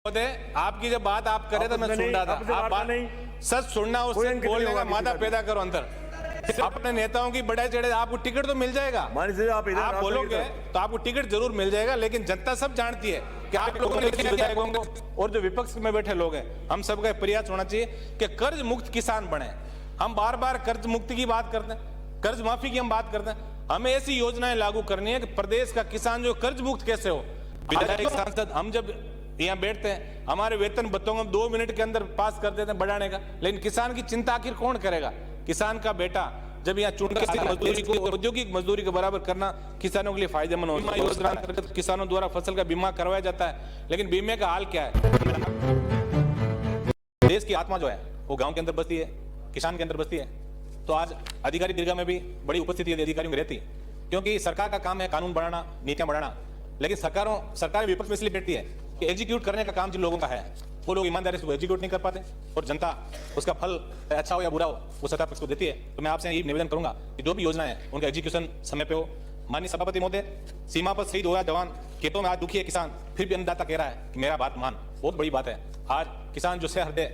आपकी जब बात आप करे तो मैं सुन रहा था। आप बात सच सुनना, उससे बोलने का मादा पैदा करो अंदर। अपने नेताओं की बड़ाई चढ़े, आपको टिकट तो मिल जाएगा, आप बोलोगे तो आपको टिकट जरूर मिल जाएगा, लेकिन जनता सब जानती है कि आप लोगों ने विधायकों को और जो विपक्ष में बैठे लोग हैं, हम सबका प्रयास होना चाहिए कि कर्ज मुक्त किसान बने। हम बार बार कर्ज मुक्ति की बात करते हैं, कर्ज माफी की हम बात करते हैं, हमें ऐसी योजनाएं लागू करनी है कि प्रदेश का किसान जो कर्ज मुक्त कैसे हो। विधायक सांसद हम जब यहाँ बैठते हैं, हमारे वेतन भत्तों को हम 2 मिनट के अंदर पास कर देते हैं बढ़ाने का, लेकिन किसान की चिंता आखिर कौन करेगा। किसान का बेटा जब यहाँ चुनकर मजदूरी को औद्योगिक मजदूरी के बराबर करना किसानों के लिए फायदेमंद होगा। योजना किसानों द्वारा फसल का बीमा करवाया जाता है, लेकिन बीमे का हाल क्या है। देश की आत्मा जो है वो गांव के अंदर बसती है, किसान के अंदर बसती है। तो आज अधिकारी दीर्घा में भी बड़ी उपस्थिति अधिकारियों की रहती है, क्योंकि सरकार का काम है कानून बनाना, नीतियां बनाना, लेकिन सरकार विपक्ष में इसलिए बैठती है कि एग्जीक्यूट करने का काम जिन लोगों का है वो लोग ईमानदारी से एग्जीक्यूट नहीं कर पाते, और जनता उसका फल अच्छा हो या बुरा हो वो सत्ता पक्ष को देती है। तो मैं आपसे ये निवेदन करूंगा कि जो भी योजना है उनका एग्जीक्यूशन समय पे हो। माननीय सभापति महोदय, सीमा पर शहीद हुआ जवान, खेतों में आज दुखी है किसान, फिर भी अन्नदाता कह रहा है कि मेरा बात मान। बहुत बड़ी बात है। आज किसान जो से हृदय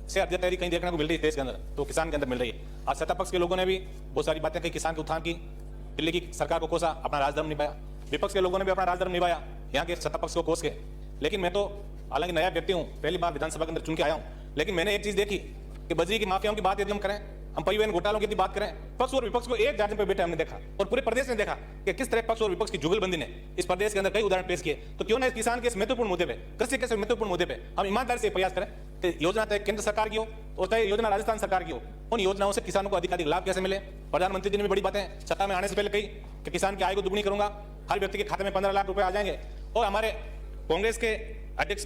तैयारी कहीं देखने को मिल रही है देश के अंदर, तो किसान के अंदर मिल रही है। आज सत्ता पक्ष के लोगों ने भी बहुत सारी बातें कही, किसान के उत्थान की, दिल्ली की सरकार को कोसा, अपना राजधर्म निभाया। विपक्ष के लोगों ने भी अपना राजधर्म निभाया यहाँ के सत्ता पक्ष को कोस के। लेकिन मैं तो हालांकि नया व्यक्ति हूं, पहली बार विधानसभा के अंदर चुन के आया हूं, लेकिन मैंने एक चीज देखी कि बजरी की माफियाओं की बात यदि हम करें, हम परिवहन घोटालों की बात करें, पक्ष और विपक्ष को एक जार्जन पर बैठे हमने देखा, और पूरे प्रदेश ने देखा कि किस तरह पक्ष और विपक्ष की जुगलबंदी ने इस प्रदेश के अंदर कई उदाहरण पेश किए। तो क्यों ना इस किसान के इस महत्वपूर्ण मुद्दे पे, कृषि के इस महत्वपूर्ण मुद्दे पे हम ईमानदारी से प्रयास करें कि योजना चाहे केंद्र सरकार की हो और चाहे योजना राजस्थान सरकार की हो, उन योजनाओं से किसानों को अधिकाधिक लाभ कैसे मिले। प्रधानमंत्री जी ने भी बड़ी बातें सत्ता में आने से पहले कही कि किसान की आय को दुगनी करूंगा, हर व्यक्ति के खाते में 15 लाख रुपए आ जाएंगे। और हमारे कांग्रेस के अध्यक्ष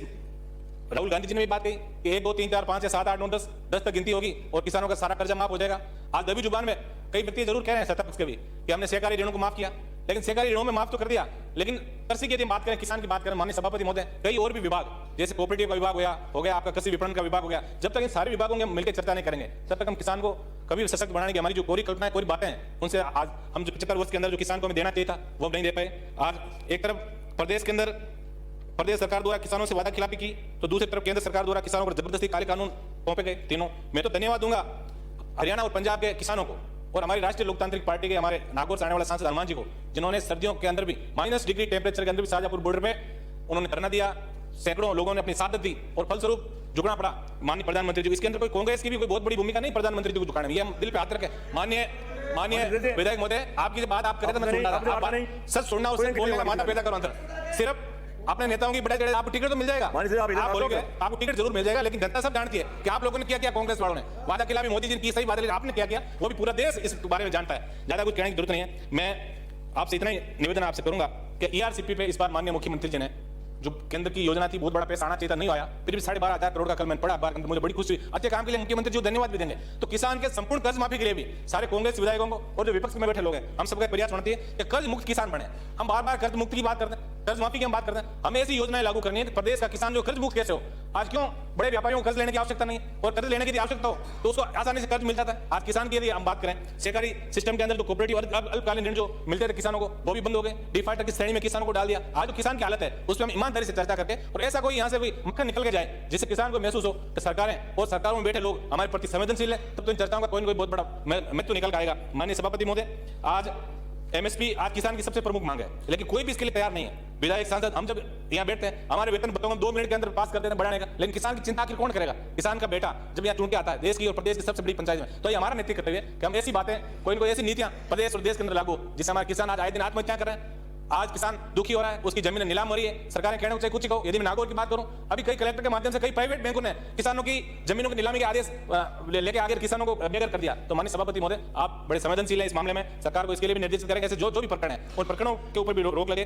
राहुल गांधी जी ने भी बात कही कि 1 2 3 4 5 6 7 8 9 10 तक गिनती होगी और किसानों का सारा कर्जा माफ हो जाएगा। आज दबी जुबान में कई व्यक्ति जरूर कह रहे हैं सत्ता पक्ष के भी कि हमने सहकारी ऋणों को माफ किया, लेकिन सहकारी ऋणों में माफ तो कर दिया, लेकिन कृषि की यदि बात करें, किसान की बात करें, माननीय सभापति महोदय, कई और भी विभाग जैसे कोऑपरेटिव का विभाग हो गया आपका कृषि विपणन का विभाग हो गया, जब तक इन सारे विभागों में मिलकर चर्चा नहीं करेंगे तब तक हम किसान को कभी सशक्त बनाने की हमारी जो कोरी कल्पनाएं, कोरी बातें हैं, उनसे आज हम जो 75 वर्ष के अंदर जो किसान को हमें देना चाहिए था वो नहीं दे पाए। आज एक तरफ प्रदेश के अंदर प्रदेश सरकार द्वारा किसानों से वादा खिलाफी की, तो दूसरी तरफ केंद्र सरकार द्वारा किसानों पर जबरदस्ती काले कानून सौंपे गए तीनों। मैं तो धन्यवाद दूंगा हरियाणा और पंजाब के किसानों को और हमारी राष्ट्रीय लोकतांत्रिक पार्टी के हमारे नागौर से आने वाले सांसद हनुमान जी को, जिन्होंने सर्दियों के अंदर भी -डिग्री टेम्परेचर के अंदर भी शाहजहांपुर बॉर्डर पे उन्होंने धरना दिया, सैकड़ों लोगों ने अपनी सादत दी और फलस्वरूप झुकना पड़ा माननीय प्रधानमंत्री जी को। इसके अंदर कोई कांग्रेस की भी कोई बहुत बड़ी भूमिका नहीं प्रधानमंत्री जी को झुकाने में, ये हम दिल पे हाथ रखें। माननीय विधायक महोदय, आपकी बात आप करें तो मैं सुन रहा था, आप सच सुनना, उससे बोलने का मादा पैदा करो अंदर। सिर्फ अपने नेताओं की बड़ाई चढ़े, आपको टिकट तो मिल जाएगा, आप बोलोगे आपको टिकट जरूर मिल जाएगा, लेकिन जनता सब जानती है कि आप लोगों ने क्या किया। कांग्रेस वालों ने वादा खिलाफी, मोदी जी ने की सही वादा, आपने क्या किया वो भी पूरा देश इस बारे में जानता है, ज्यादा कुछ कहने की जरूरत नहीं है। मैं आपसे इतना ही निवेदन आपसे करूंगा कि ERCP पे इस बार माननीय मुख्यमंत्री जी ने जो केंद्र की योजना थी, बहुत बड़ा पैसा आना चाहिए था, नहीं आया, फिर भी 12,500 करोड़ का कल मैंने पढ़ा बार, मुझे बड़ी खुशी हुई। अच्छे काम के लिए मुख्यमंत्री जी धन्यवाद भी देंगे। तो किसान के संपूर्ण कर्ज माफी के लिए भी सारे कांग्रेस विधायकों को और जो विपक्ष में बैठे लोग हैं, हम सबका प्रयास होना चाहिए कि कर्ज मुक्त किसान बने। हम बार बार कर्ज मुक्ति की बात करते हैं, कर्ज माफी की हम बात करते हैं, हमें ऐसी योजनाएं लागू करनी है कि प्रदेश का किसान जो कर्ज मुक्त कैसे हो। आज क्यों बड़े व्यापारियों को कर्ज लेने की आवश्यकता नहीं है, और कर्ज लेने की आवश्यकता हो तो उसको आसानी से कर्ज मिल जाता है। आज किसान की यदि हम बात करें, सहकारी सिस्टम के अंदर जो कोऑपरेटिव अल्पकालीन ऋण जो मिलते थे किसानों को, वो भी बंद हो गए, डिफॉल्टर की श्रेणी में किसानों को डाल दिया। आज जो किसान की हालत है उस पर हम ईमानदारी से चर्चा करके, और ऐसा कोई यहाँ से कोई मक्खन निकल के जाए जिससे किसान को महसूस हो कि सरकारें और सरकारों में बैठे लोग हमारे प्रति संवेदनशील है, तब तो इन चर्चाओं का कोई ना कोई बहुत बड़ा महत्व निकल आएगा। माननीय सभापति महोदय, आज MSP आज किसान की सबसे प्रमुख मांग है, लेकिन कोई भी इसके लिए तैयार नहीं है। विधायक सांसद हम जब यहाँ बैठते हैं, हमारे वेतन भत्तों को 2 मिनट के अंदर पास कर देते हैं बढ़ाने का, लेकिन किसान की चिंता आखिर कौन करेगा। किसान का बेटा जब यहाँ चुन के आता है देश की और प्रदेश की सबसे बड़ी पंचायत में, तो ये हमारा नैतिक कर्तव्य है कि हम ऐसी बातें, कोई ना कोई ऐसी नीतियां प्रदेश और देश के अंदर लागू जिससे हमारे किसान आज आए दिन आत्महत्या कर रहे हैं। आज किसान दुखी हो रहा है, उसकी जमीन नीलाम हो रही है, सरकारें कहने को चाहे कुछ ही कहो। यदि मैं नागौर की बात करूं, अभी कई कलेक्टर के माध्यम से कई प्राइवेट बैंकों ने किसानों की जमीनों की नीलामी के आदेश लेके आगे किसानों को बेघर कर दिया। तो माननीय सभापति महोदय, आप बड़े संवेदनशील हैं इस मामले में, सरकार को इसके लिए भी निर्देशित करें, ऐसे जो भी प्रकरण है उन प्रकरणों के ऊपर भी रोक लगे।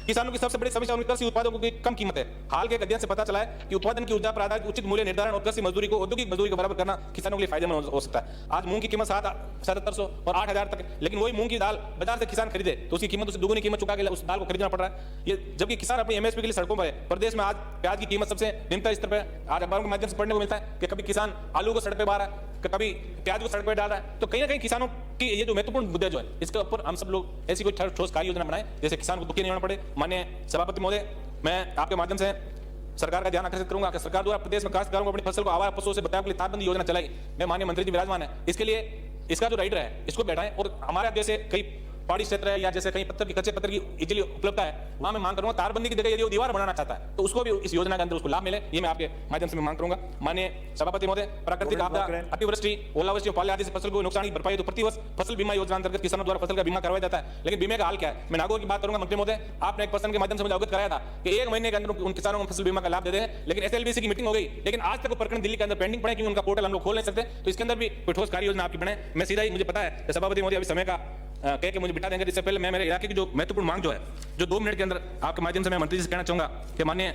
किसानों की सबसे बड़ी समस्या उनके कृषि उत्पादों की कम कीमत है। हाल के अध्ययन से पता चला है कि उत्पादन की ऊर्जा पर आधारित उचित मूल्य निर्धारण और कृषि मजदूरी को औद्योगिक मजदूरी के बराबर करना किसानों के लिए फायदेमंद हो सकता है। आज मूंग की कीमत 7,700 और 8,000 तक, लेकिन वही मूंग की दाल बाजार से किसान खरीदे तो उसकी कीमत उससे दुगुनी कीमत चुका के उस दाल को खरीदना पड़ रहा है। ये जबकि किसान अपनी MSP के लिए सड़कों पर है। प्रदेश में आज प्याज की कीमत सबसे निम्नतम स्तर पर आज अखबारों के माध्यम से पढ़ने को मिलता है कि कभी किसान आलू को सड़क पर बार रहा है, कभी प्याज को सड़क पर डाल रहा है। तो कहीं ना कहीं किसानों की ये जो महत्वपूर्ण मुद्दे जो है, इसके ऊपर हम सब लोग ऐसी कोई ठोस कार्य योजना बनाए जैसे किसान को दुखी नहीं होना पड़े। माननीय सभापति महोदय, मैं आपके माध्यम से सरकार का ध्यान आकर्षित करूंगा कि सरकार द्वारा प्रदेश में काश्तकारों को अपनी फसल को आवारा पशुओं से बचाव के लिए तारबंदी योजना चलाई। मैं माननीय मंत्री जी विराजमान है, इसके लिए इसका जो राइडर है इसको बैठाएं और हमारे जैसे कई पहाड़ी क्षेत्र है या जैसे कहीं पत्थर की कच्चे पत्थर की इजीली उपलब्धता है, वहां मैं मांग करूंगा तारबंदी की जगह यदि वो दीवार बनाना चाहता है तो उसको भी इस योजना के अंदर उसको लाभ मिले, ये मैं आपके माध्यम से मैं मांग करूंगा। माननीय सभापति महोदय, प्राकृतिक आपदा, अतिवृष्टि, ओलावृष्टि और पाले आदि से फसल को नुकसान की भरपाई तो प्रतिवर्ष फसल बीमा योजना अंतर्गत किसानों द्वारा फसल का बीमा करवाया जाता है, लेकिन बीमे का हाल क्या है? मैं नागौर की बात करूंगा मंत्री महोदय, आपने एक पर्सन के माध्यम से मुझे अवगत कराया था कि 1 महीने के अंदर उन किसानों को फसल बीमा का लाभ दे दें, लेकिन एसएलबीसी की मीटिंग हो गई, लेकिन आज तक वो प्रकरण दिल्ली के अंदर पेंडिंग पड़े क्योंकि उनका पोर्टल हम लोग खोल नहीं सकते। तो इसके अंदर भी कोई ठोस कार्य योजना आपकी बने। मैं सीधा ही, मुझे पता है सभापति महोदय अभी समय का कह के मुझे बिठा देंगे, इससे पहले मैं मेरे इलाके की जो महत्वपूर्ण मांग जो है, जो 2 मिनट के अंदर आपके माध्यम से मैं मंत्री जी से कहना चाहूंगा कि माननीय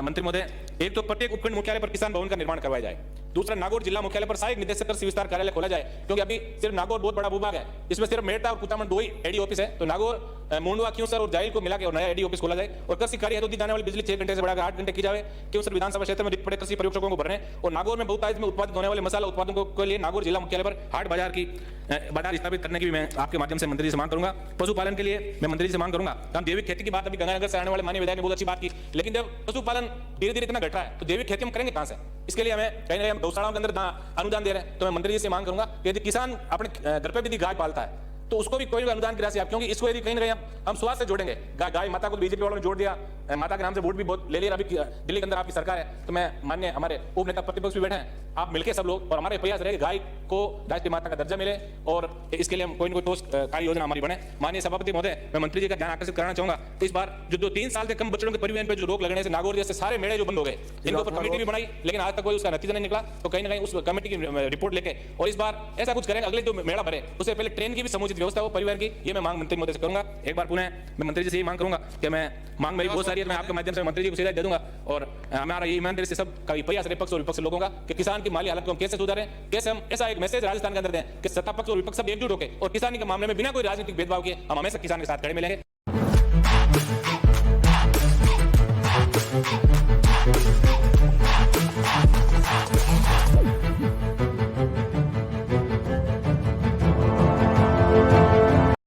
मंत्री महोदय, एक तो प्रत्येक उपखंड मुख्यालय पर किसान भवन का निर्माण करवाया जाए। दूसरा, नागौर जिला मुख्यालय पर सहायक निदेशक कृषि विस्तार कार्यालय खोला जाए, क्योंकि अभी सिर्फ नागौर बहुत बड़ा भूभाग है, इसमें सिर्फ मेड़ता और कुतामन 2 ही एडी ऑफिस है। तो नागौर, मुंडवा, क्योंसर और जाइल को मिला के और नया एडी ऑफिस खोला जाए और कृषि कार्य हेतु दी जाने वाली बिजली 6 घंटे से बढ़ाकर 8 घंटे की जाए। क्योंसर विधानसभा क्षेत्र में रिक्त पड़े कृषि प्रयोगशालाओं को भरने और नागौर में बहुतायत में उत्पादित होने वाले मसाला उत्पादकों के लिए नागौर जिला मुख्यालय पर हाट बाजार स्थापित करने की भी मैं आपके माध्यम से मंत्री जी से मांग करूंगा। पशुपालन के लिए मैं मंत्री जी से मांग करूंगा। हम जैविक खेती की बात अभी गंगानगर से आने वाले माननीय विधायक ने बहुत अच्छी बात की, लेकिन जब पशुपालन धीरे धीरे इतना घट रहा है तो जैविक खेती हम करेंगे कहां से? इसके लिए हमें कहीं ना कहीं गौशालाओं के अंदर अनुदान दे रहे हैं। तो मैं मंत्री जी से मांग करूंगा कि यदि किसान अपने घर पर यदि गाय पालता है तो उसको भी कोई अनुदान की राशि आप, क्योंकि इसको यदि कहीं ना कहीं हम स्वास्थ्य से जोड़ेंगे, गाय माता को बीजेपी वालों ने जोड़ दिया, माता के नाम से वोट भी बहुत ले लिया, अभी दिल्ली के अंदर आपकी सरकार है। तो मैं माननीय हमारे उप नेता प्रतिपक्ष भी बैठे हैं, आप मिलकर सब लोग, और हमारे प्रयास रहे गाय को राष्ट्रीय माता का दर्जा मिले और इसके लिए हम कोई ना कोई ठोस कार्य योजना हमारी बने। माननीय सभापति महोदय, मैं मंत्री जी का ध्यान आकर्षित करना चाहूंगा तो इस बार जो 3 साल से कम बच्चों के परिवहन पर जो रोक लगने से नागौर जैसे सारे मेले जो बंद हो गए, इनके ऊपर कमेटी भी बनाई, लेकिन आज तक कोई उसका नतीजा नहीं निकला। तो कहीं ना कहीं उस कमेटी की रिपोर्ट लेके और इस बार ऐसा कुछ करेंगे, अगले जो मेला भरे उससे पहले ट्रेन की भी समुचित व्यवस्था हो परिवहन की, ये मैं मांग मंत्री महोदय से करूंगा। एक बार पुनः मैं मंत्री जी से यही मांग करूंगा कि मैं मांग मेरी बहुत सारी है, मैं आपके माध्यम से मंत्री जी को सीधा दे दूंगा और हमारा ये ईमानदारी से सब का प्रयास है पक्ष और विपक्ष लोगों का कि किसान की माली हालत को हम कैसे सुधारें, कैसे हम ऐसा एक मैसेज राजस्थान के अंदर दें कि सत्ता पक्ष और विपक्ष सब एकजुट होकर और किसानी के मामले में बिना कोई राजनीतिक भेदभाव के हम हमेशा किसान के साथ खड़े मिलेंगे।